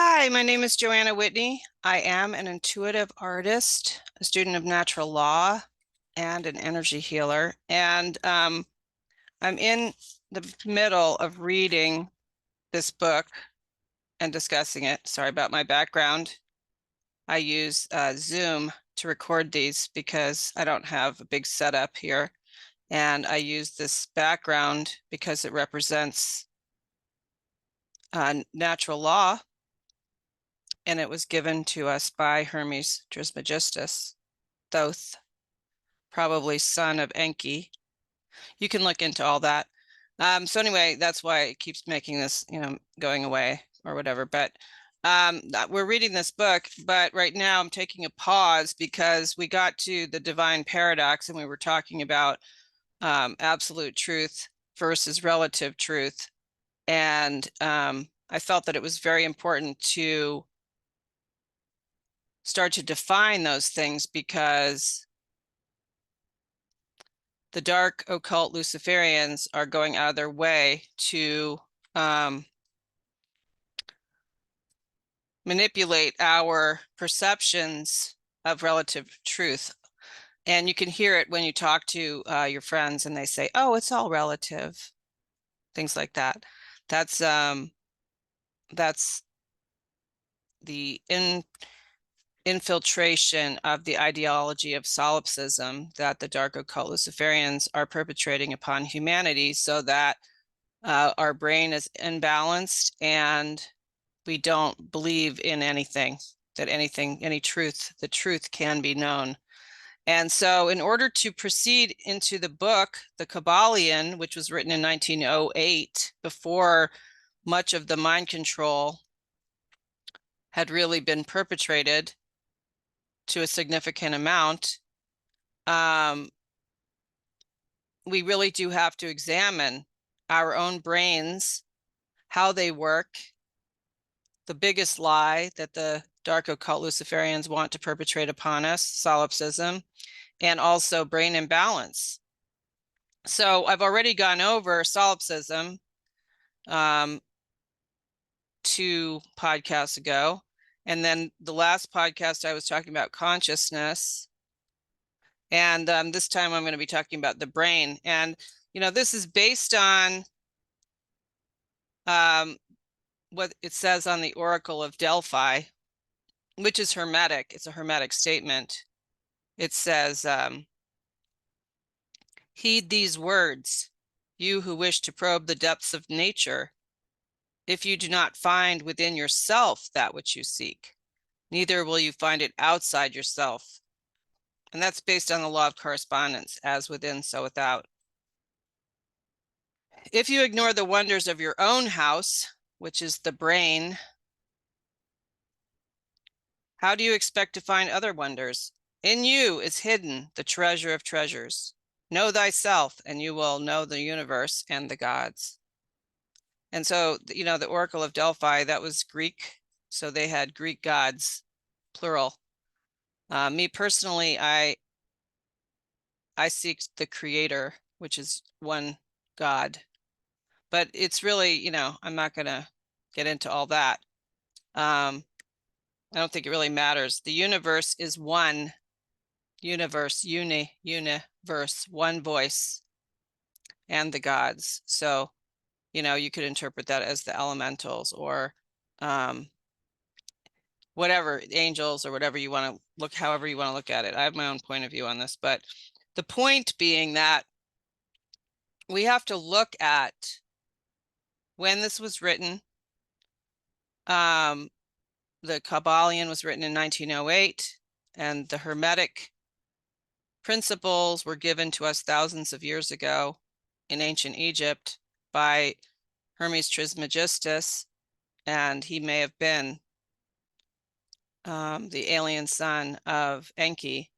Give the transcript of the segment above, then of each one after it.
Hi, my name is Joanna Whitney. I am an intuitive artist, a student of natural law, and an energy healer. And I'm in the middle of reading this book and discussing it. Sorry about my background. I use Zoom to record these because I don't have a big setup here. And I use this background because it represents natural law, and it was given to us by Hermes Trismegistus, Thoth, probably son of Enki. You can look into all that. So anyway, that's why it keeps making this, going away or whatever. But we're reading this book, but right now I'm taking a pause because we got to the divine paradox and we were talking about absolute truth versus relative truth. And I felt that it was very important to start to define those things because the dark occult Luciferians are going out of their way to manipulate our perceptions of relative truth. And you can hear it when you talk to your friends and they say, oh, it's all relative, things like that. That's the infiltration of the ideology of solipsism that the dark occult Luciferians are perpetrating upon humanity so that our brain is imbalanced and we don't believe in anything, that any truth, the truth can be known. And so in order to proceed into the book, the Kybalion, which was written in 1908, before much of the mind control had really been perpetrated to a significant amount, we really do have to examine our own brains, how they work, the biggest lie that the dark occult Luciferians want to perpetrate upon us, solipsism, and also brain imbalance. So I've already gone over solipsism 2 podcasts ago. And then the last podcast I was talking about consciousness. And this time I'm going to be talking about the brain. And, this is based on what it says on the Oracle of Delphi, which is Hermetic. It's a Hermetic statement. It says, heed these words, you who wish to probe the depths of nature. If you do not find within yourself that which you seek, neither will you find it outside yourself. And that's based on the law of correspondence, as within, so without. If you ignore the wonders of your own house, which is the brain, how do you expect to find other wonders? In you is hidden the treasure of treasures. Know thyself, and you will know the universe and the gods. And so, the Oracle of Delphi, that was Greek. So they had Greek gods, plural. Me personally, I seek the creator, which is one God. But it's really, I'm not going to get into all that. I don't think it really matters. The universe is one universe, universe, one voice, and the gods. So, you could interpret that as the elementals or whatever, angels or whatever you want to look, however you want to look at it. I have my own point of view on this, but the point being that we have to look at when this was written. The Kybalion was written in 1908, and the Hermetic principles were given to us thousands of years ago in ancient Egypt by Hermes Trismegistus, and he may have been the alien son of Enki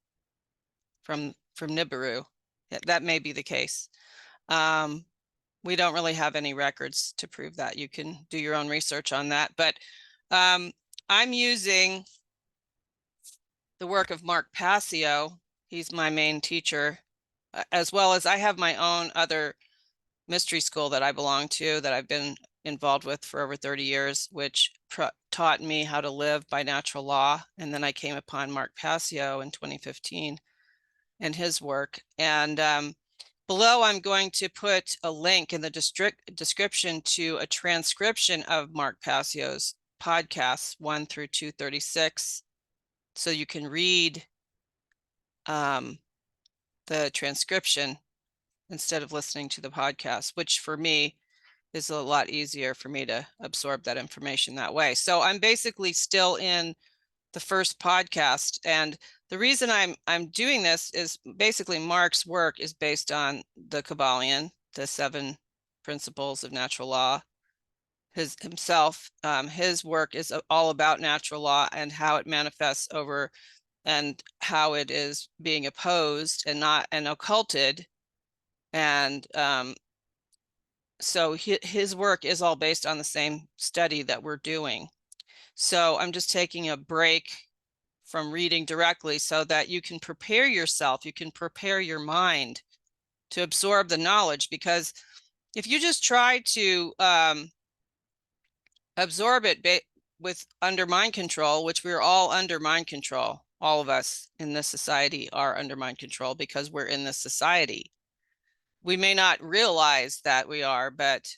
from Nibiru. That may be the case. We don't really have any records to prove that. You can do your own research on that. But I'm using the work of Mark Passio. He's my main teacher, as well as I have my own other mystery school that I belong to, that I've been involved with for over 30 years, which taught me how to live by natural law. And then I came upon Mark Passio in 2015 and his work. And below, I'm going to put a link in the description to a transcription of Mark Passio's podcasts 1 through 236. So you can read the transcription instead of listening to the podcast, which for me is a lot easier for me to absorb that information that way. So I'm basically still in the first podcast. And the reason I'm doing this is basically Mark's work is based on the Kybalion, the 7 principles of natural law. His work is all about natural law and how it manifests over and how it is being opposed and occulted. And so his work is all based on the same study that we're doing. So I'm just taking a break from reading directly so that you can prepare yourself, you can prepare your mind to absorb the knowledge. Because if you just try to absorb it with under mind control, which we're all under mind control, all of us in this society are under mind control because we're in this society. We may not realize that we are, but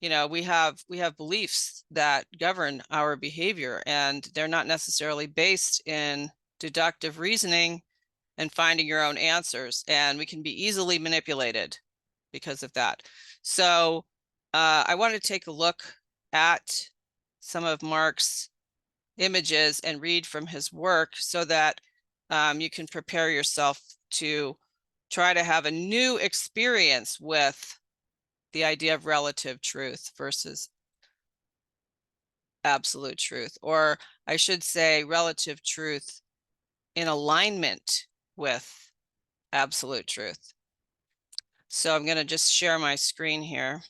you know, we have beliefs that govern our behavior, and they're not necessarily based in deductive reasoning and finding your own answers, and we can be easily manipulated because of that. So I want to take a look at some of Mark's images and read from his work so that you can prepare yourself to try to have a new experience with the idea of relative truth versus absolute truth, or I should say relative truth in alignment with absolute truth. So I'm going to just share my screen here.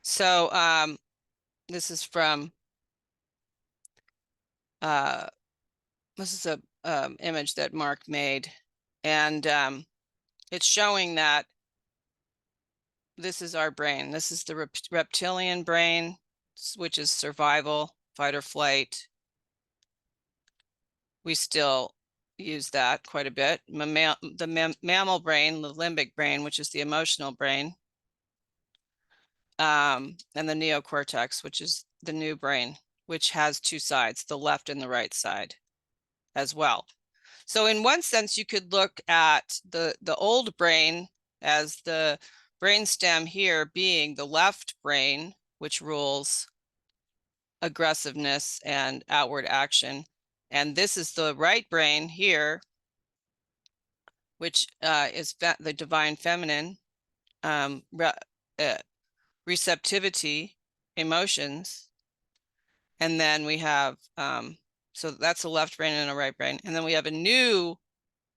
So this is from this is a image that Mark made, and it's showing that this is our brain. This is the reptilian brain, which is survival, fight or flight. We still use that quite a bit. The mammal brain, the limbic brain, which is the emotional brain, and the neocortex, which is the new brain, which has 2 sides, the left and the right side as well. So in one sense, you could look at the old brain as the brainstem here being the left brain, which rules aggressiveness and outward action. And this is the right brain here, which is the divine feminine, receptivity, emotions. And then we have, so that's a left brain and a right brain. And then we have a new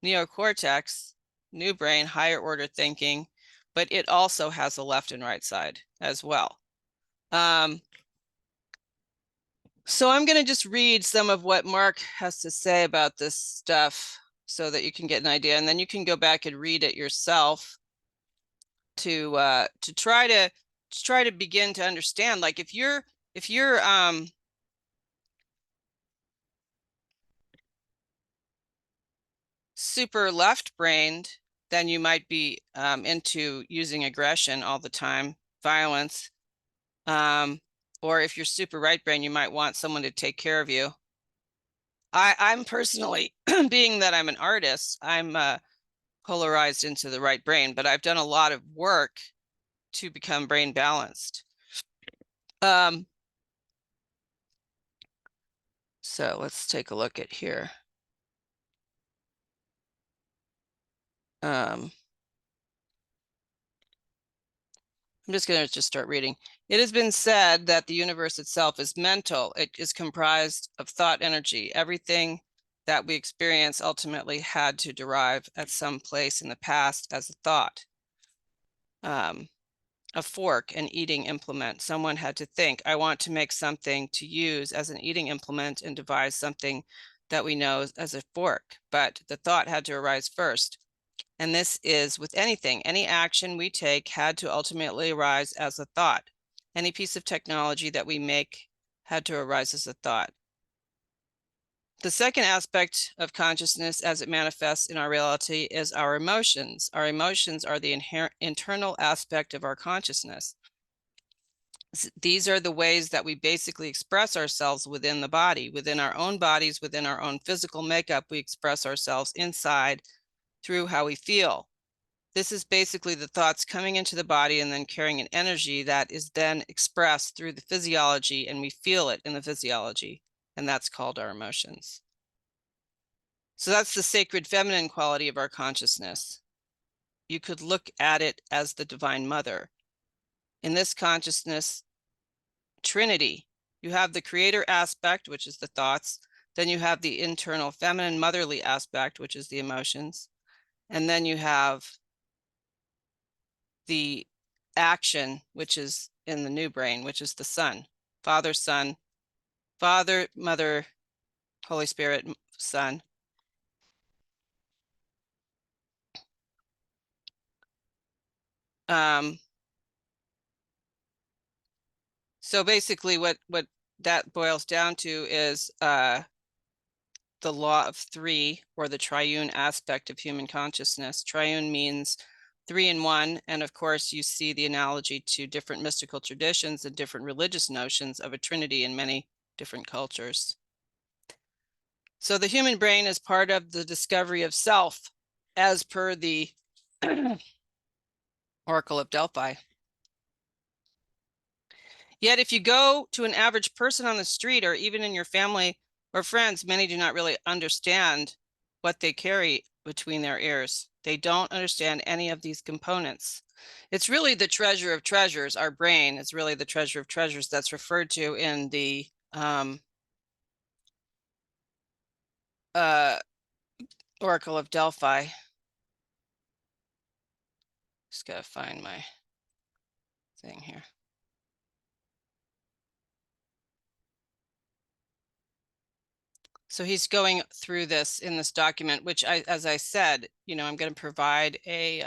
neocortex, new brain, higher order thinking, but it also has a left and right side as well. So I'm going to just read some of what Mark has to say about this stuff so that you can get an idea, and then you can go back and read it yourself to try to begin to understand. Like if you're super left-brained, then you might be into using aggression all the time, violence. Or if you're super right-brained, you might want someone to take care of you. I'm personally, being that I'm an artist, I'm polarized into the right brain, but I've done a lot of work to become brain balanced. So let's take a look at here. I'm just going to just start reading. It has been said that the universe itself is mental. It is comprised of thought energy. Everything that we experience ultimately had to derive at some place in the past as a thought. A fork, an eating implement. Someone had to think, I want to make something to use as an eating implement and devise something that we know as a fork, but the thought had to arise first. And this is with anything. Any action we take had to ultimately arise as a thought. Any piece of technology that we make had to arise as a thought. The second aspect of consciousness as it manifests in our reality is our emotions. Our emotions are the inherent internal aspect of our consciousness. These are the ways that we basically express ourselves within the body, within our own bodies, within our own physical makeup. We express ourselves inside through how we feel. This is basically the thoughts coming into the body and then carrying an energy that is then expressed through the physiology, and we feel it in the physiology, and that's called our emotions. So that's the sacred feminine quality of our consciousness. You could look at it as the Divine Mother. In this consciousness trinity, you have the creator aspect, which is the thoughts. Then you have the internal feminine motherly aspect, which is the emotions. And then you have the action, which is in the new brain, which is the Son, Father, Mother, Holy Spirit, Son. So basically what that boils down to is the law of three, or the triune aspect of human consciousness. Triune means three in one. And of course, you see the analogy to different mystical traditions and different religious notions of a trinity in many different cultures. So the human brain is part of the discovery of self, as per the Oracle of Delphi. Yet if you go to an average person on the street, or even in your family or friends, many do not really understand what they carry between their ears. They don't understand any of these components. It's really the treasure of treasures. Our brain is really the treasure of treasures that's referred to in the Oracle of Delphi. Just gotta find my thing here. So he's going through this in this document, which as I said, I'm going to provide a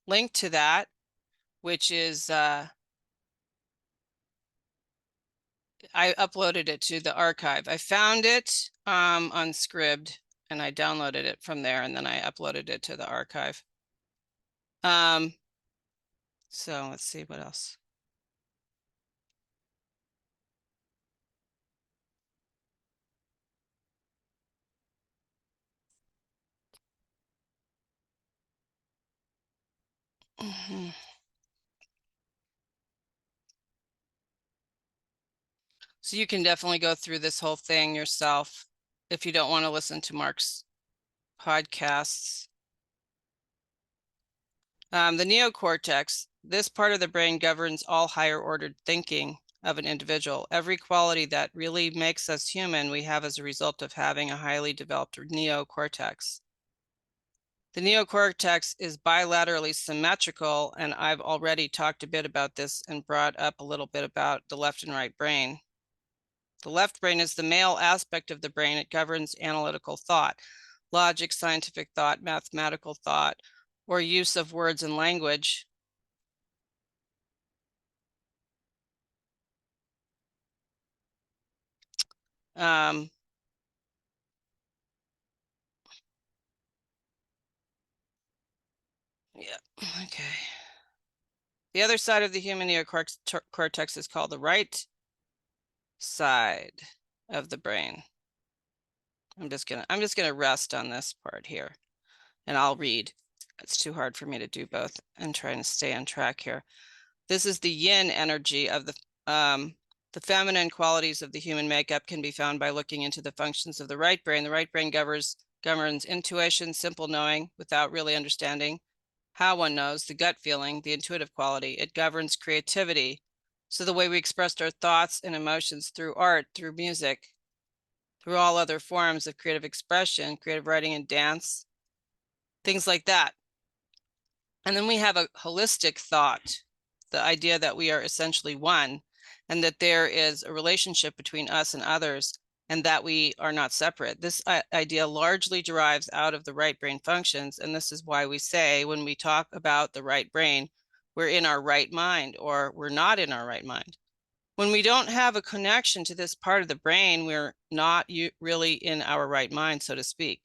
link to that, which is, I uploaded it to the archive. I found it on Scribd, and I downloaded it from there, and then I uploaded it to the archive. So let's see what else. So you can definitely go through this whole thing yourself if you don't want to listen to Mark's podcasts. The neocortex, this part of the brain governs all higher ordered thinking of an individual. Every quality that really makes us human, we have as a result of having a highly developed neocortex. The neocortex is bilaterally symmetrical, and I've already talked a bit about this and brought up a little bit about the left and right brain. The left brain is the male aspect of the brain. It governs analytical thought, logic, scientific thought, mathematical thought, or use of words and language. Yeah, okay. The other side of the human neocortex is called the right side of the brain. I'm just gonna rest on this part here, and I'll read. It's too hard for me to do both and trying to stay on track here. This is the yin energy of the feminine qualities of the human makeup can be found by looking into the functions of the right brain. The right brain governs intuition, simple knowing without really understanding how one knows, the gut feeling, the intuitive quality. It governs creativity. So the way we expressed our thoughts and emotions through art, through music, through all other forms of creative expression, creative writing and dance, things like that. And then we have a holistic thought, the idea that we are essentially one, and that there is a relationship between us and others and that we are not separate. This idea largely derives out of the right brain functions, and this is why we say when we talk about the right brain, we're in our right mind or we're not in our right mind. When we don't have a connection to this part of the brain, we're not really in our right mind, so to speak.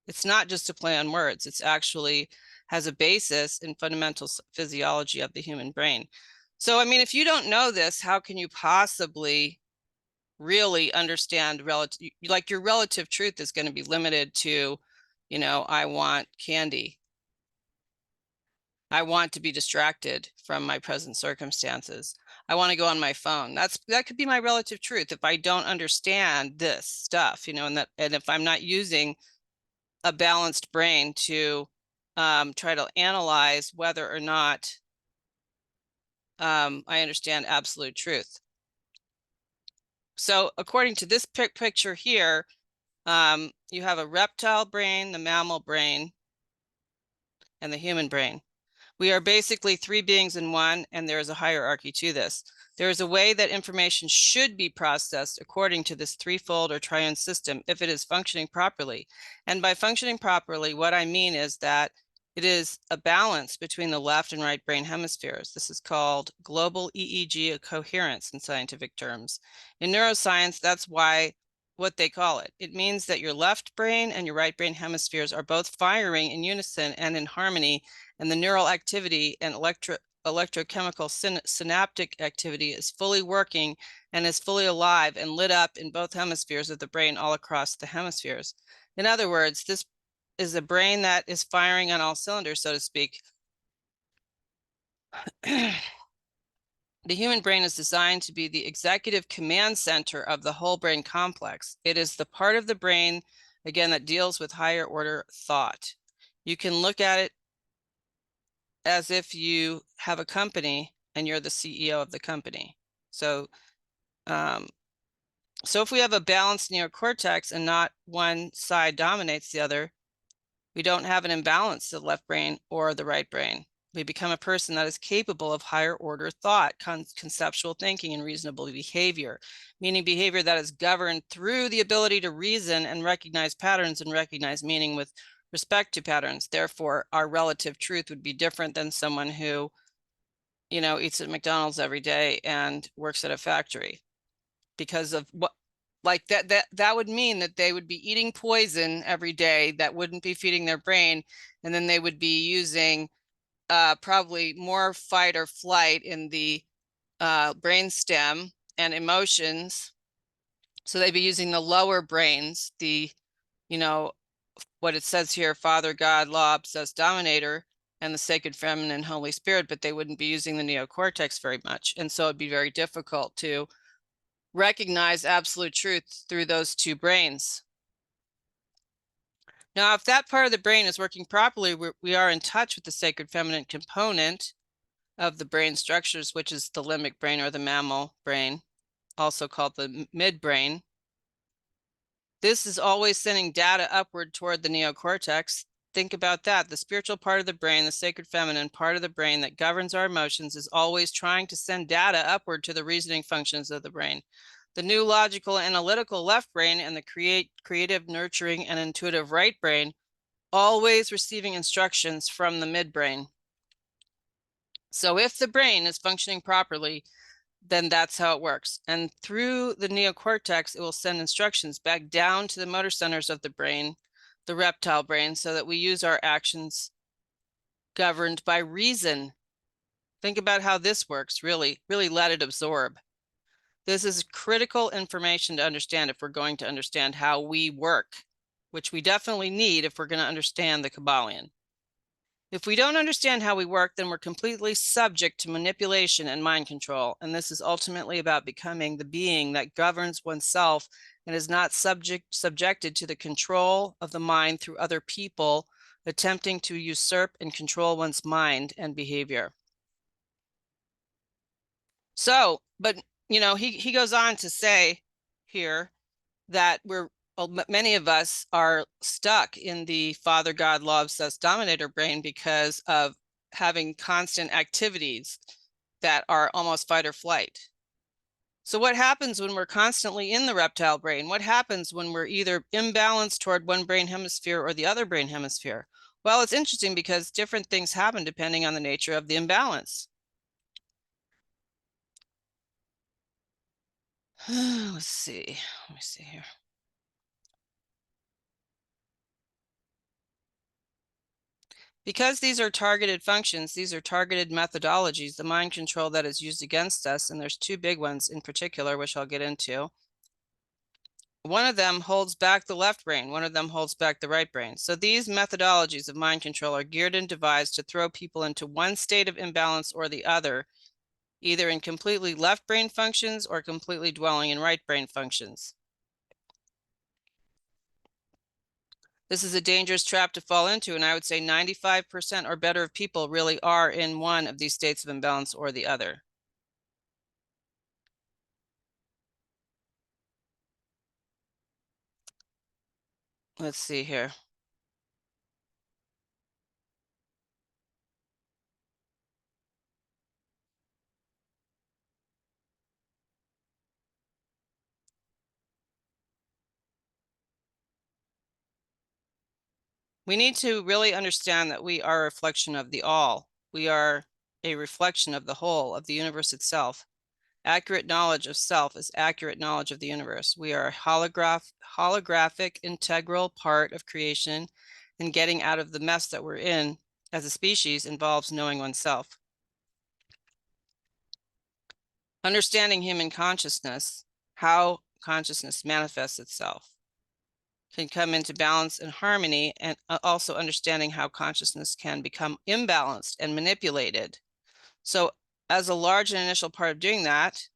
It's not just a play on words. It's actually has a basis in fundamental physiology of the human brain. So, I mean, if you don't know this, how can you possibly really understand relative, like your relative truth is going to be limited to, you know, I want candy. I want to be distracted from my present circumstances. I want to go on my phone. That could be my relative truth if I don't understand this stuff, you know, and if I'm not using a balanced brain to try to analyze whether or not I understand absolute truth. So according to this picture here, you have a reptile brain, the mammal brain, and the human brain. We are basically three beings in one, and there is a hierarchy to this. There is a way that information should be processed according to this threefold or triune system if it is functioning properly. And by functioning properly, what I mean is that it is a balance between the left and right brain hemispheres. This is called global EEG coherence in scientific terms. In neuroscience, that's what they call it. It means that your left brain and your right brain hemispheres are both firing in unison and in harmony, and the neural activity and electrochemical synaptic activity is fully working and is fully alive and lit up in both hemispheres of the brain all across the hemispheres. In other words, this is a brain that is firing on all cylinders, so to speak. The human brain is designed to be the executive command center of the whole brain complex. It is the part of the brain, again, that deals with higher order thought. You can look at it as if you have a company and you're the CEO of the company. So, so if we have a balanced neocortex and not one side dominates the other, we don't have an imbalance to the left brain or the right brain. We become a person that is capable of higher order thought, conceptual thinking, and reasonable behavior, meaning behavior that is governed through the ability to reason and recognize patterns and recognize meaning with respect to patterns. Therefore, our relative truth would be different than someone who, you know, eats at McDonald's every day and works at a factory, because of what, like that would mean that they would be eating poison every day that wouldn't be feeding their brain, and then they would be using probably more fight or flight in the brain stem and emotions. So they'd be using the lower brains, the, you know, what it says here, Father, God, Law, Obsessed, Dominator, and the Sacred Feminine, Holy Spirit, but they wouldn't be using the neocortex very much. And so it'd be very difficult to recognize absolute truth through those two brains. Now, if that part of the brain is working properly, we are in touch with the sacred feminine component of the brain structures, which is the limbic brain or the mammal brain, also called the midbrain. This is always sending data upward toward the neocortex. Think about that. The spiritual part of the brain, the sacred feminine part of the brain that governs our emotions, is always trying to send data upward to the reasoning functions of the brain. The new logical analytical left brain and the creative, nurturing, and intuitive right brain always receiving instructions from the midbrain. So if the brain is functioning properly, then that's how it works. And through the neocortex, it will send instructions back down to the motor centers of the brain, the reptile brain, so that we use our actions governed by reason. Think about how this works, really let it absorb. This is critical information to understand if we're going to understand how we work, which we definitely need if we're going to understand the Kybalion. If we don't understand how we work, then we're completely subject to manipulation and mind control. And this is ultimately about becoming the being that governs oneself and is not subjected to the control of the mind through other people attempting to usurp and control one's mind and behavior. So, but you know, he goes on to say here that many of us are stuck in the Father, God, Law, Obsessed, Dominator brain because of having constant activities that are almost fight or flight. So what happens when we're constantly in the reptile brain? What happens when we're either imbalanced toward one brain hemisphere or the other brain hemisphere? Well, it's interesting because different things happen depending on the nature of the imbalance. Let's see. Let me see here. Because these are targeted functions, these are targeted methodologies, the mind control that is used against us, and there's two big ones in particular, which I'll get into. One of them holds back the left brain, one of them holds back the right brain. So these methodologies of mind control are geared and devised to throw people into one state of imbalance or the other, either in completely left brain functions or completely dwelling in right brain functions. This is a dangerous trap to fall into, and I would say 95% or better of people really are in one of these states of imbalance or the other. Let's see here. We need to really understand that we are a reflection of the all. We are a reflection of the whole, of the universe itself. Accurate knowledge of self is accurate knowledge of the universe. We are a holographic, integral part of creation, and getting out of the mess that we're in as a species involves knowing oneself. Understanding human consciousness, how consciousness manifests itself, can come into balance and harmony, and also understanding how consciousness can become imbalanced and manipulated. So as a large and initial part of doing that,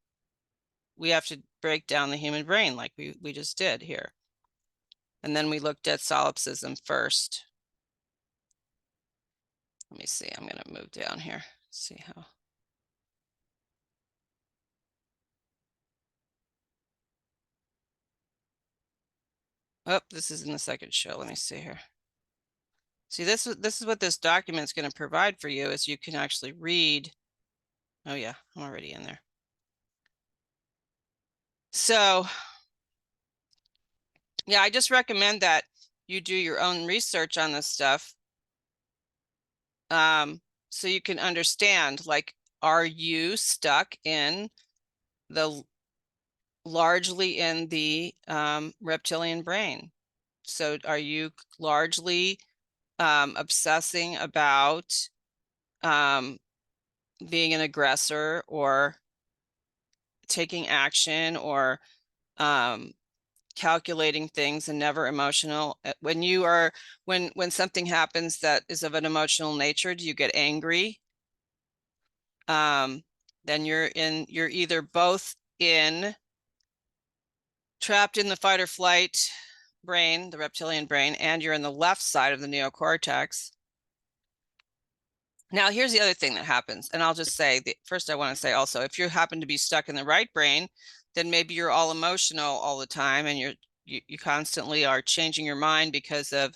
we have to break down the human brain like we just did here. And then we looked at solipsism first. Let me see, I'm going to move down here, see how. Oh, this is in the second show. Let me see here. See, this is what this document is going to provide for you, is you can actually read. Oh yeah, I'm already in there. So yeah, I just recommend that you do your own research on this stuff, so you can understand, like, are you stuck in the largely in the reptilian brain? So are you largely obsessing about being an aggressor or taking action or calculating things and never emotional? When you are, when something happens that is of an emotional nature, do you get angry? Then you're either both trapped in the fight or flight brain, the reptilian brain, and you're in the left side of the neocortex. Now, here's the other thing that happens, and I'll just say, first I want to say also, if you happen to be stuck in the right brain, then maybe you're all emotional all the time, and you constantly are changing your mind because of,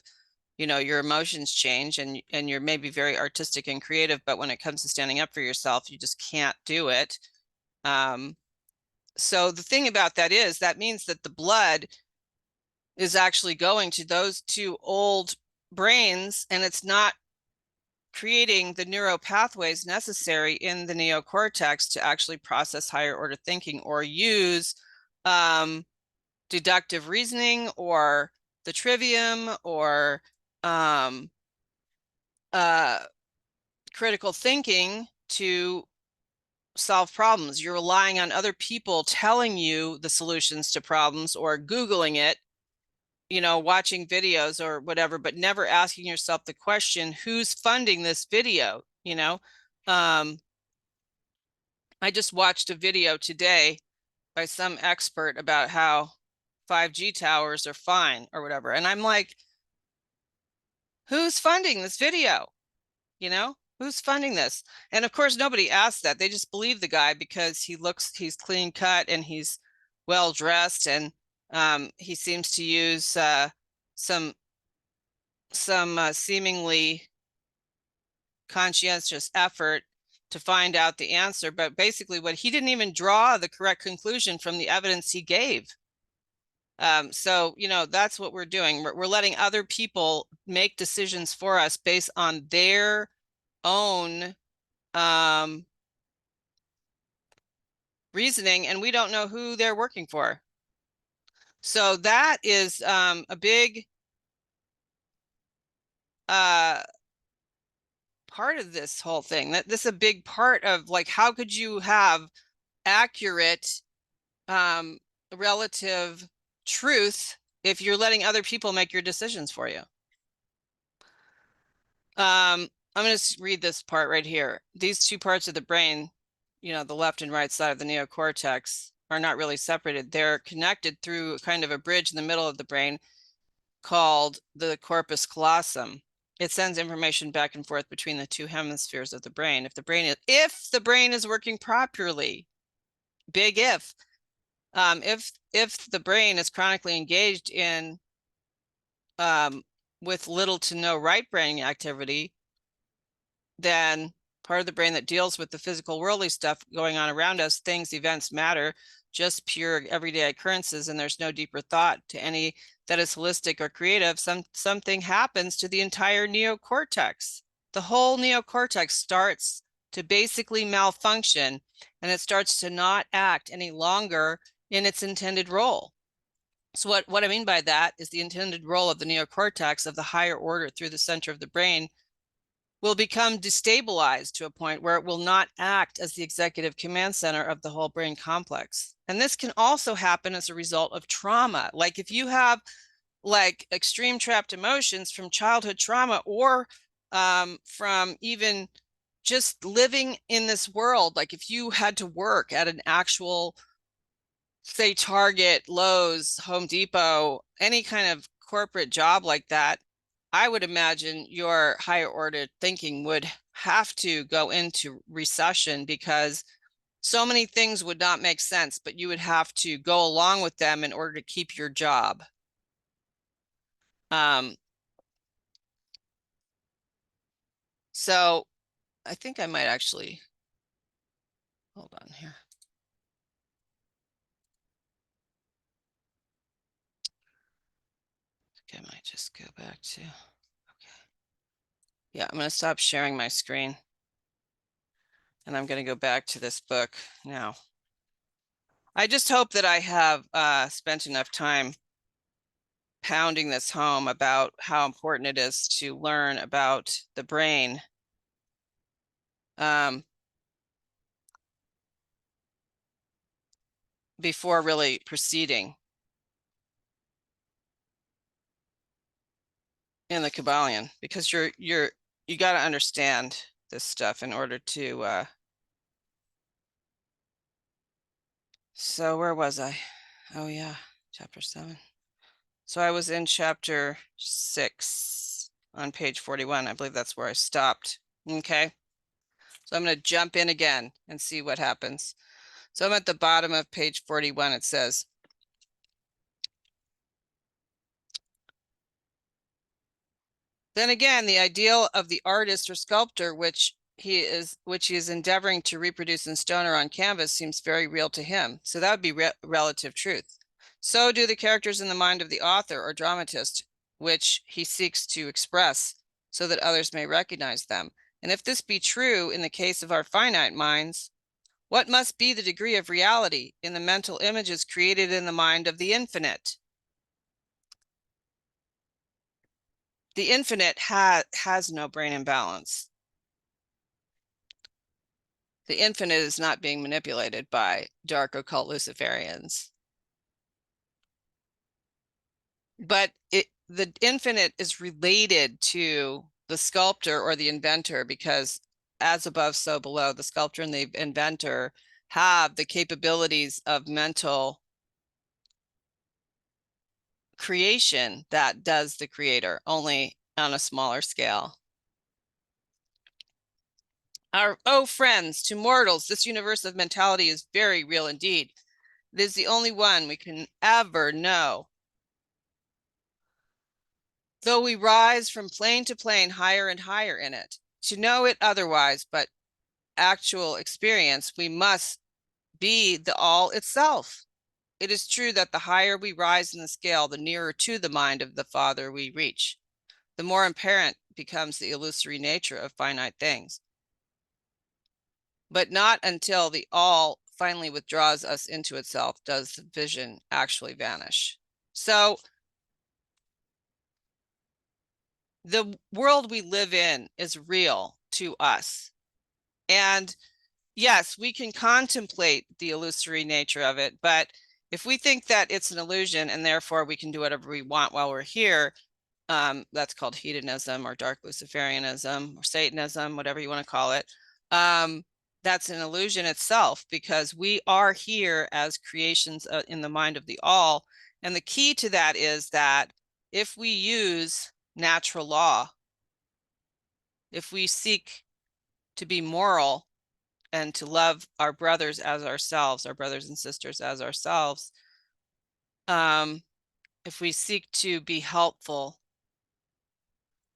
you know, your emotions change, and you're maybe very artistic and creative, but when it comes to standing up for yourself, you just can't do it. So the thing about that is, that means that the blood is actually going to those two old brains, and it's not creating the neural pathways necessary in the neocortex to actually process higher order thinking or use deductive reasoning or the trivium or critical thinking to solve problems. You're relying on other people telling you the solutions to problems or Googling it, you know, watching videos or whatever, but never asking yourself the question, who's funding this video? You know, I just watched a video today by some expert about how 5G towers are fine or whatever. And I'm like, who's funding this video? You know, who's funding this? And of course, nobody asked that. They just believe the guy because he's clean cut and he's well dressed, and he seems to use some seemingly conscientious effort to find out the answer. But basically what he didn't even draw the correct conclusion from the evidence he gave. So, you know, that's what we're doing. We're letting other people make decisions for us based on their own reasoning, and we don't know who they're working for. So that is a big part of this whole thing. This is a big part of, like, how could you have accurate relative truth if you're letting other people make your decisions for you? I'm going to read this part right here. These two parts of the brain, you know, the left and right side of the neocortex, are not really separated. They're connected through kind of a bridge in the middle of the brain called the corpus callosum. It sends information back and forth between the two hemispheres of the brain. If the brain is working properly, big if the brain is chronically engaged in with little to no right brain activity, then part of the brain that deals with the physical worldly stuff going on around us, things, events, matter, just pure everyday occurrences, and there's no deeper thought to any that is holistic or creative, something happens to the entire neocortex. The whole neocortex starts to basically malfunction, and it starts to not act any longer in its intended role. So what I mean by that is the intended role of the neocortex of the higher order through the center of the brain will become destabilized to a point where it will not act as the executive command center of the whole brain complex. And this can also happen as a result of trauma. Like if you have like extreme trapped emotions from childhood trauma, or from even just living in this world, like if you had to work at an actual, say, Target, Lowe's, Home Depot, any kind of corporate job like that, I would imagine your higher order thinking would have to go into recession, because so many things would not make sense, but you would have to go along with them in order to keep your job. So I think I might actually, hold on here. Okay, I might just go back to, okay. Yeah, I'm going to stop sharing my screen. And I'm going to go back to this book now. I just hope that I have spent enough time pounding this home about how important it is to learn about the brain. Before really proceeding in the Kybalion, because you got to understand this stuff in order to so where was I? Oh yeah, chapter 7. So I was in chapter 6 on page 41. I believe that's where I stopped. Okay. So I'm going to jump in again and see what happens. So I'm at the bottom of page 41. It says, then again, the ideal of the artist or sculptor, which he is endeavoring to reproduce in stone or on canvas, seems very real to him. So that would be relative truth. So do the characters in the mind of the author or dramatist, which he seeks to express so that others may recognize them. And if this be true in the case of our finite minds, what must be the degree of reality in the mental images created in the mind of the infinite? The infinite has no brain imbalance. The infinite is not being manipulated by dark occult Luciferians. But the infinite is related to the sculptor or the inventor, because as above, so below, the sculptor and the inventor have the capabilities of mental creation that does the creator, only on a smaller scale. Oh, friends, to mortals, this universe of mentality is very real indeed. It is the only one we can ever know. Though we rise from plane to plane higher and higher in it, to know it otherwise, but actual experience, we must be the all itself. It is true that the higher we rise in the scale, the nearer to the mind of the Father we reach, the more apparent becomes the illusory nature of finite things. But not until the all finally withdraws us into itself does the vision actually vanish. So the world we live in is real to us. And yes, we can contemplate the illusory nature of it, but if we think that it's an illusion and therefore we can do whatever we want while we're here, that's called hedonism or dark Luciferianism or Satanism, whatever you want to call it. That's an illusion itself, because we are here as creations in the mind of the all. And the key to that is that if we use natural law, if we seek to be moral and to love our brothers as ourselves, our brothers and sisters as ourselves, if we seek to be helpful,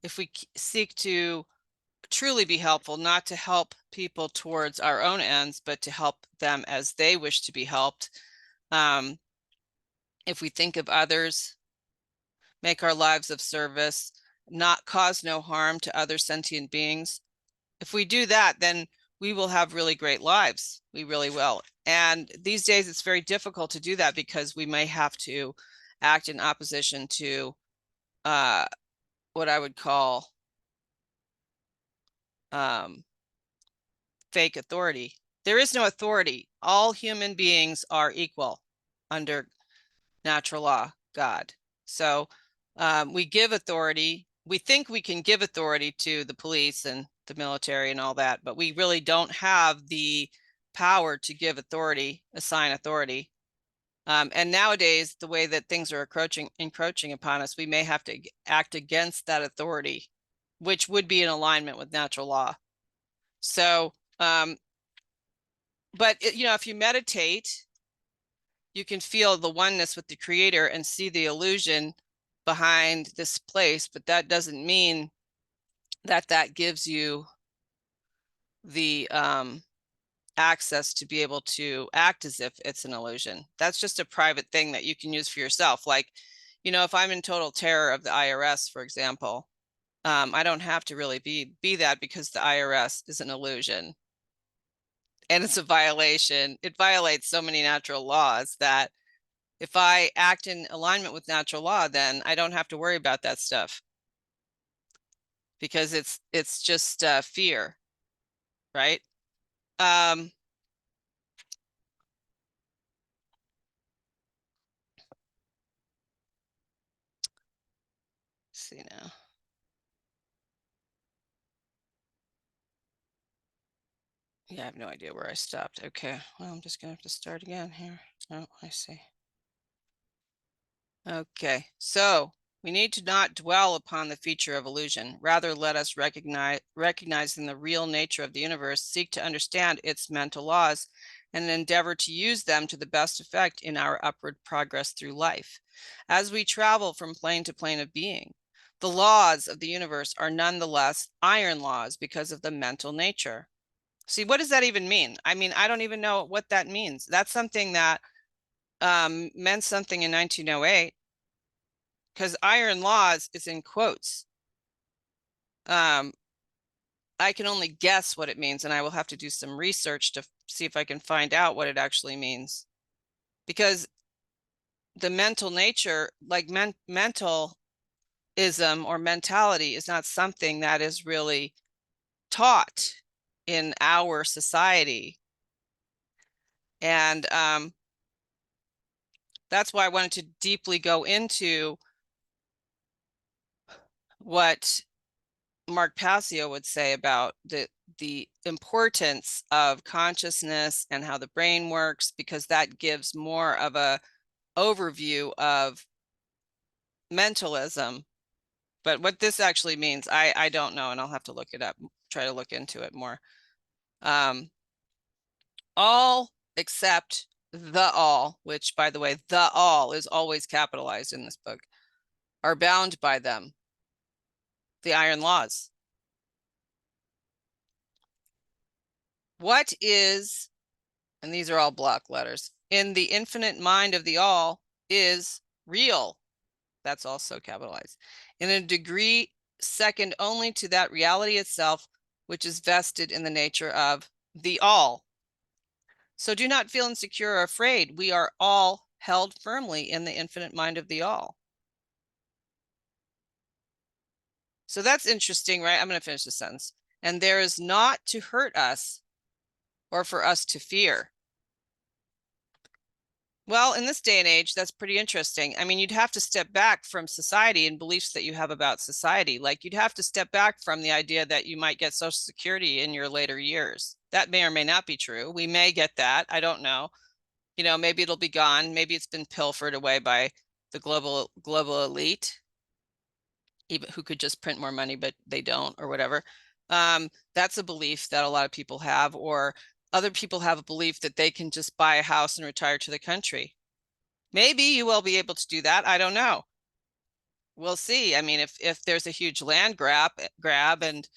if we seek to truly be helpful, not to help people towards our own ends, but to help them as they wish to be helped. If we think of others, make our lives of service, not cause no harm to other sentient beings. If we do that, then we will have really great lives. We really will. And these days it's very difficult to do that because we may have to act in opposition to what I would call fake authority. There is no authority. All human beings are equal under natural law, God. So we give authority. We think we can give authority to the police and the military and all that, but we really don't have the power to give authority, assign authority. And nowadays, the way that things are encroaching upon us, we may have to act against that authority, which would be in alignment with natural law. So, but if you meditate, you can feel the oneness with the creator and see the illusion behind this place, but that doesn't mean that that gives you the access to be able to act as if it's an illusion. That's just a private thing that you can use for yourself. Like, if I'm in total terror of the IRS, for example, I don't have to really be that, because the IRS is an illusion and it's a violation. It violates so many natural laws that if I act in alignment with natural law, then I don't have to worry about that stuff, because it's just fear, right? See now. Yeah, I have no idea where I stopped. Okay, well, I'm just gonna have to start again here. Oh, I see. Okay, so we need to not dwell upon the feature of illusion. Rather, let us recognizing the real nature of the universe, seek to understand its mental laws and endeavor to use them to the best effect in our upward progress through life. As we travel from plane to plane of being, the laws of the universe are nonetheless iron laws because of the mental nature. See, what does that even mean? I mean, I don't even know what that means. That's something that meant something in 1908, because iron laws is in quotes. I can only guess what it means, and I will have to do some research to see if I can find out what it actually means. Because the mental nature, like mentalism or mentality, is not something that is really taught in our society. And that's why I wanted to deeply go into what Mark Passio would say about the importance of consciousness and how the brain works, because that gives more of a overview of mentalism. But what this actually means, I don't know, and I'll have to look it up, try to look into it more. All except the all, which, by the way, the all is always capitalized in this book, are bound by them, the iron laws. What is, and these are all block letters, in the infinite mind of the all is real. That's also capitalized. In a degree second only to that reality itself, which is vested in the nature of the all. So do not feel insecure or afraid. We are all held firmly in the infinite mind of the all. So that's interesting, right? I'm going to finish the sentence. And there is naught to hurt us or for us to fear. Well, in this day and age, that's pretty interesting. I mean, you'd have to step back from society and beliefs that you have about society. Like you'd have to step back from the idea that you might get Social Security in your later years. That may or may not be true. We may get that. I don't know. You know, maybe it'll be gone. Maybe it's been pilfered away by the global elite, even who could just print more money, but they don't, or whatever. That's a belief that a lot of people have, or other people have a belief that they can just buy a house and retire to the country. Maybe you will be able to do that. I don't know. We'll see. I mean, if there's a huge land grab and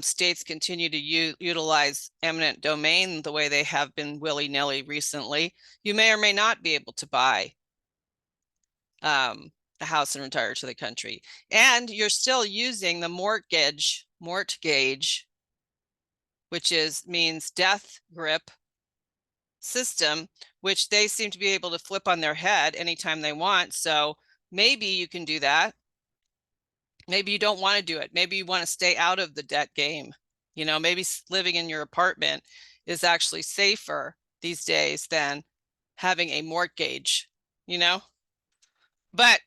states continue to utilize eminent domain the way they have been willy-nilly recently, you may or may not be able to buy a house and retire to the country. And you're still using the mortgage, which means death grip system, which they seem to be able to flip on their head anytime they want. So maybe you can do that. Maybe you don't want to do it. Maybe you want to stay out of the debt game. You know, maybe living in your apartment is actually safer these days than having a mortgage, you know? But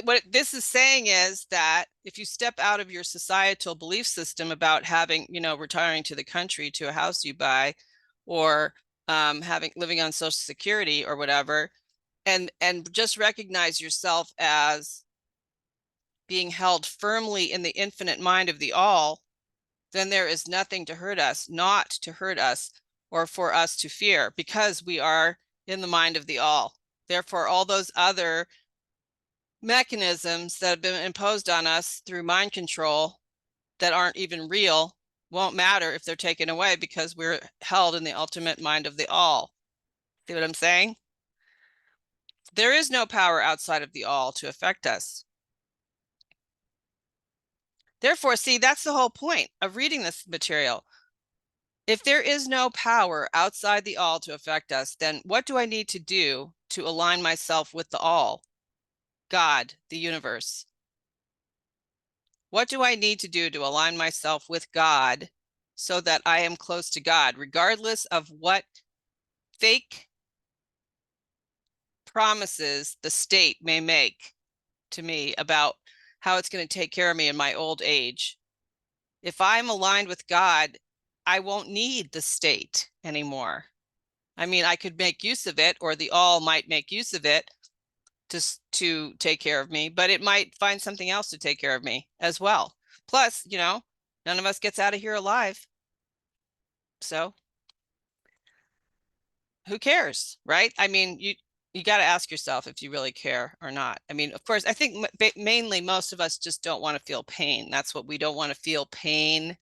what this is saying is that if you step out of your societal belief system about having, you know, retiring to the country to a house you buy, or living on Social Security or whatever, and just recognize yourself as being held firmly in the infinite mind of the all, then there is nothing to hurt us, not to hurt us, or for us to fear, because we are in the mind of the all. Therefore, all those other mechanisms that have been imposed on us through mind control that aren't even real won't matter if they're taken away, because we're held in the ultimate mind of the all. See what I'm saying? There is no power outside of the all to affect us. Therefore, see, that's the whole point of reading this material. If there is no power outside the all to affect us, then what do I need to do to align myself with the all? God, the universe. What do I need to do to align myself with God so that I am close to God, regardless of what fake promises the state may make to me about how it's going to take care of me in my old age? If I'm aligned with God, I won't need the state anymore. I mean, I could make use of it, or the all might make use of it to take care of me, but it might find something else to take care of me as well. Plus, you know, none of us gets out of here alive. So who cares, right? I mean, you got to ask yourself if you really care or not. I mean, of course, I think mainly most of us just don't want to feel pain. That's what we don't want to feel pain.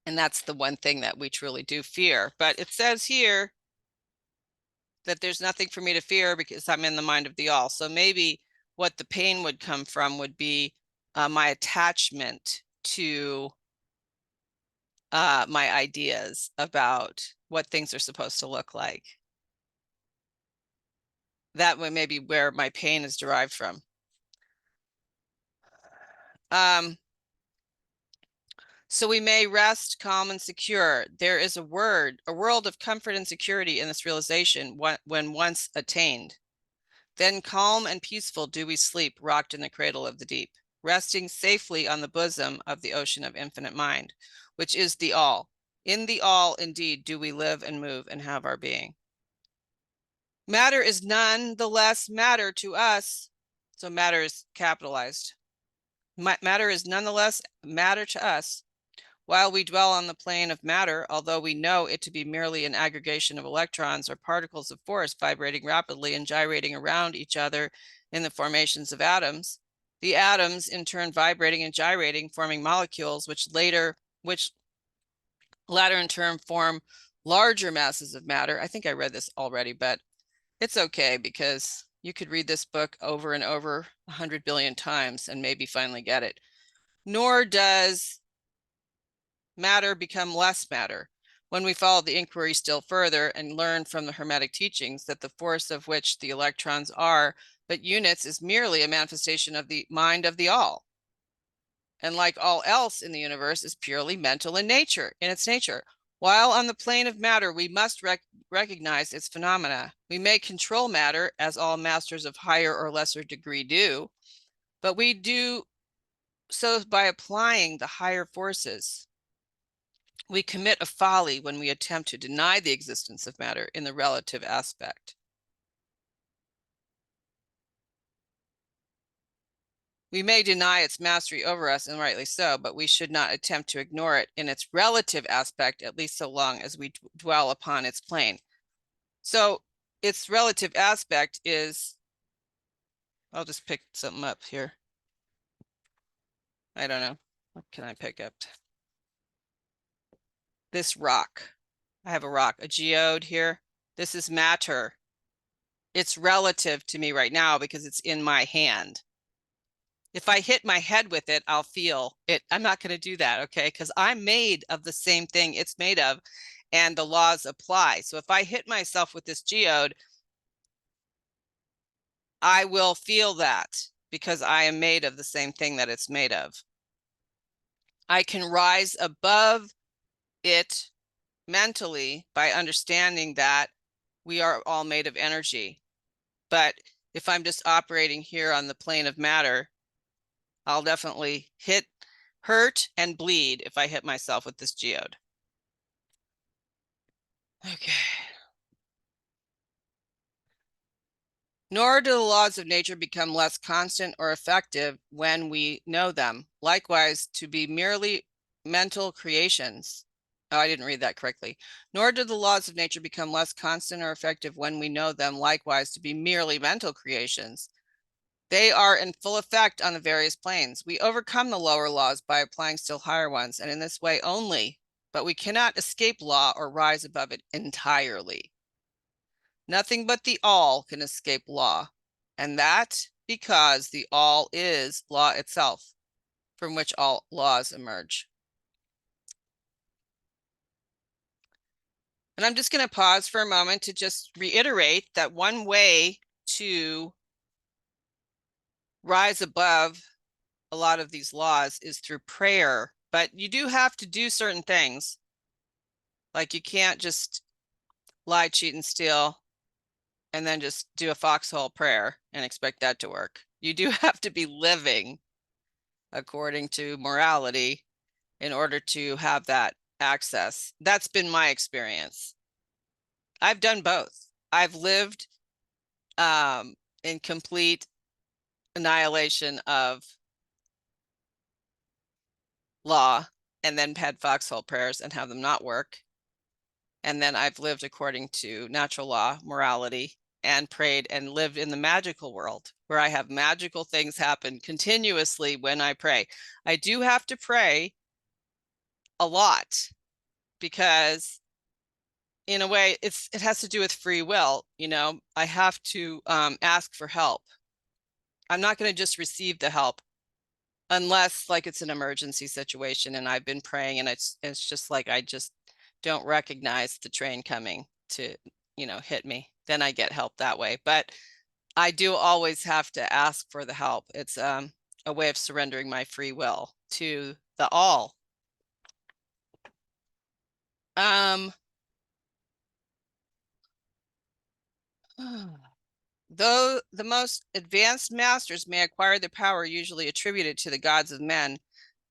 And that's the one thing that we truly do fear. But it says here that there's nothing for me to fear because I'm in the mind of the all. So maybe what the pain would come from would be my attachment to my ideas about what things are supposed to look like. That may be where my pain is derived from. So we may rest calm and secure. There is a world of comfort and security in this realization when once attained. Then calm and peaceful do we sleep, rocked in the cradle of the deep, resting safely on the bosom of the ocean of infinite mind, which is the all. In the all, indeed, do we live and move and have our being. Matter is none the less matter to us. So matter is capitalized. Matter is nonetheless matter to us. While we dwell on the plane of matter, although we know it to be merely an aggregation of electrons or particles of force vibrating rapidly and gyrating around each other in the formations of atoms, the atoms in turn vibrating and gyrating, forming molecules, which latter in turn form larger masses of matter. I think I read this already, but it's okay because you could read this book over and over 100 billion times and maybe finally get it. Nor does matter become less matter. When we follow the inquiry still further and learn from the Hermetic teachings that the force of which the electrons are but units is merely a manifestation of the mind of the all, and like all else in the universe is purely mental in its nature. While on the plane of matter, we must recognize its phenomena. We may control matter, as all masters of higher or lesser degree do, but we do so by applying the higher forces. We commit a folly when we attempt to deny the existence of matter in the relative aspect. We may deny its mastery over us, and rightly so, but we should not attempt to ignore it in its relative aspect, at least so long as we dwell upon its plane. So its relative aspect is, I'll just pick something up here. I don't know. What can I pick up? This rock. I have a rock, a geode here. This is matter. It's relative to me right now because it's in my hand. If I hit my head with it, I'll feel it. I'm not going to do that, okay? Because I'm made of the same thing it's made of, and the laws apply. So if I hit myself with this geode, I will feel that because I am made of the same thing that it's made of. I can rise above it mentally by understanding that we are all made of energy. But if I'm just operating here on the plane of matter, I'll definitely hurt and bleed if I hit myself with this geode. Okay. Nor do the laws of nature become less constant or effective when we know them. Likewise, to be merely mental creations. Oh, I didn't read that correctly. Nor do the laws of nature become less constant or effective when we know them. Likewise, to be merely mental creations. They are in full effect on the various planes. We overcome the lower laws by applying still higher ones, and in this way only, but we cannot escape law or rise above it entirely. Nothing but the all can escape law, and that because the all is law itself, from which all laws emerge. And I'm just going to pause for a moment to just reiterate that one way to rise above a lot of these laws is through prayer, but you do have to do certain things. Like you can't just lie, cheat, and steal and then just do a foxhole prayer and expect that to work. You do have to be living according to morality in order to have that access. That's been my experience. I've done both. I've lived in complete annihilation of law and then had foxhole prayers and have them not work. And then I've lived according to natural law, morality, and prayed and lived in the magical world where I have magical things happen continuously when I pray. I do have to pray a lot because in a way it has to do with free will. You know, I have to ask for help. I'm not going to just receive the help unless like it's an emergency situation and I've been praying and it's just like I just don't recognize the train coming to, you know, hit me. Then I get help that way. But I do always have to ask for the help. It's a way of surrendering my free will to the all. Though the most advanced masters may acquire the power usually attributed to the gods of men,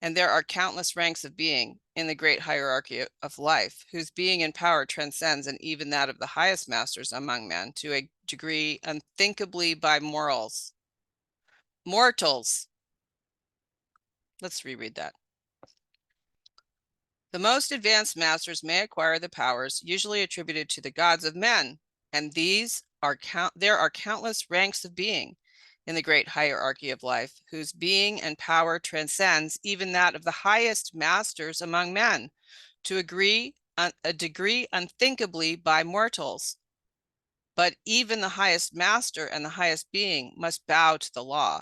and there are countless ranks of being in the great hierarchy of life, whose being and power transcends and even that of the highest masters among men to a degree unthinkably by mortals. Let's reread that. The most advanced masters may acquire the powers usually attributed to the gods of men, and there are countless ranks of being in the great hierarchy of life, whose being and power transcends even that of the highest masters among men, to agree on a degree unthinkably by mortals. But even the highest master and the highest being must bow to the law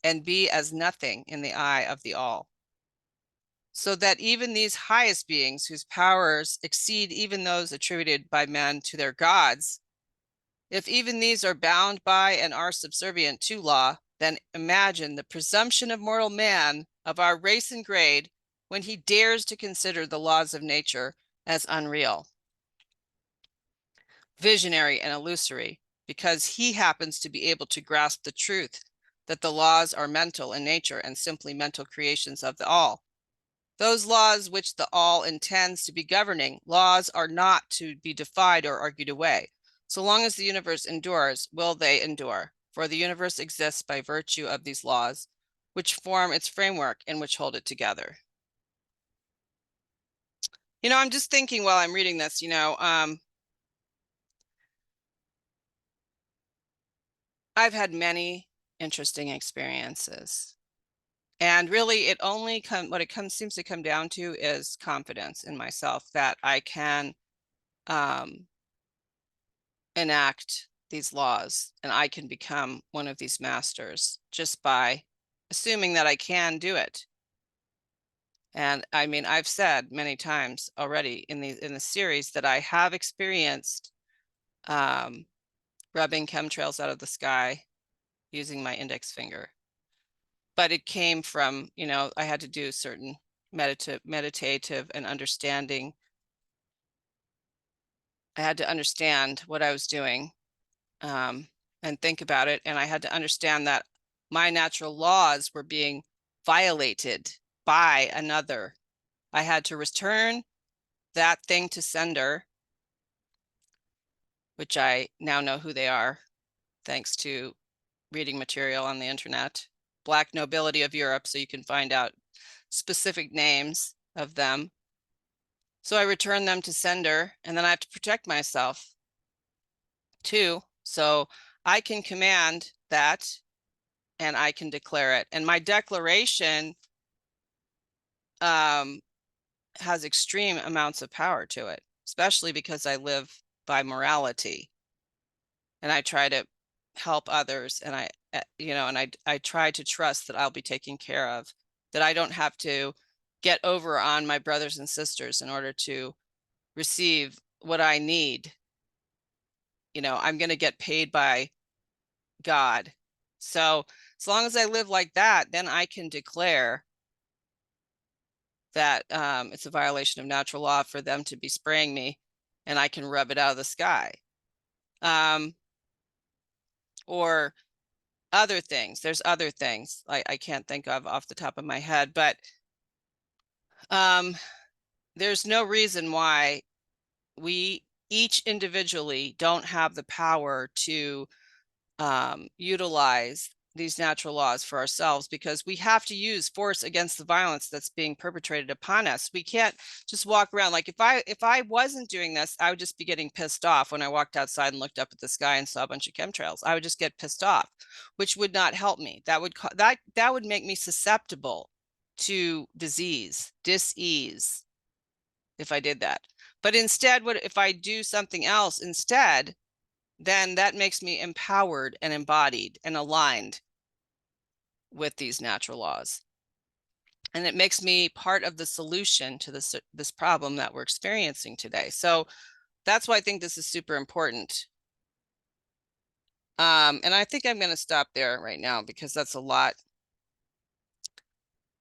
and be as nothing in the eye of the all. So that even these highest beings, whose powers exceed even those attributed by men to their gods, if even these are bound by and are subservient to law, then imagine the presumption of mortal man of our race and grade when he dares to consider the laws of nature as unreal, visionary, and illusory, because he happens to be able to grasp the truth that the laws are mental in nature and simply mental creations of the all. Those laws which the all intends to be governing, laws are not to be defied or argued away. So long as the universe endures, will they endure, for the universe exists by virtue of these laws, which form its framework and which hold it together. You know, I'm just thinking while I'm reading this, I've had many interesting experiences. And really, what it seems to come down to is confidence in myself that I can enact these laws and I can become one of these masters just by assuming that I can do it. And I mean, I've said many times already in the series that I have experienced rubbing chemtrails out of the sky using my index finger. But it came from, I had to do certain meditative and understanding. I had to understand what I was doing and think about it. And I had to understand that my natural laws were being violated by another. I had to return that thing to sender, which I now know who they are, thanks to reading material on the internet. Black nobility of Europe, so you can find out specific names of them. So I return them to sender, and then I have to protect myself too. So I can command that and I can declare it. And my declaration has extreme amounts of power to it, especially because I live by morality and I try to help others. And I try to trust that I'll be taken care of, that I don't have to get over on my brothers and sisters in order to receive what I need. I'm going to get paid by God. So as long as I live like that, then I can declare that it's a violation of natural law for them to be spraying me and I can rub it out of the sky. Or other things. There's other things I can't think of off the top of my head, but there's no reason why we each individually don't have the power to utilize these natural laws for ourselves, because we have to use force against the violence that's being perpetrated upon us. We can't just walk around like if I wasn't doing this, I would just be getting pissed off when I walked outside and looked up at the sky and saw a bunch of chemtrails. I would just get pissed off, which would not help me. That would make me susceptible to disease, dis-ease if I did that. But instead, if I do something else instead, then that makes me empowered and embodied and aligned with these natural laws. And it makes me part of the solution to this problem that we're experiencing today. So that's why I think this is super important. And I think I'm going to stop there right now because that's a lot.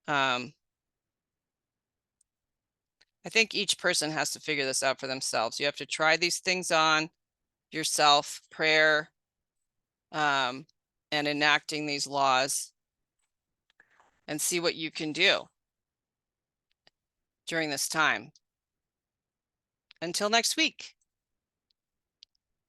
I think each person has to figure this out for themselves. You have to try these things on yourself, prayer, and enacting these laws, and see what you can do during this time. Until next week.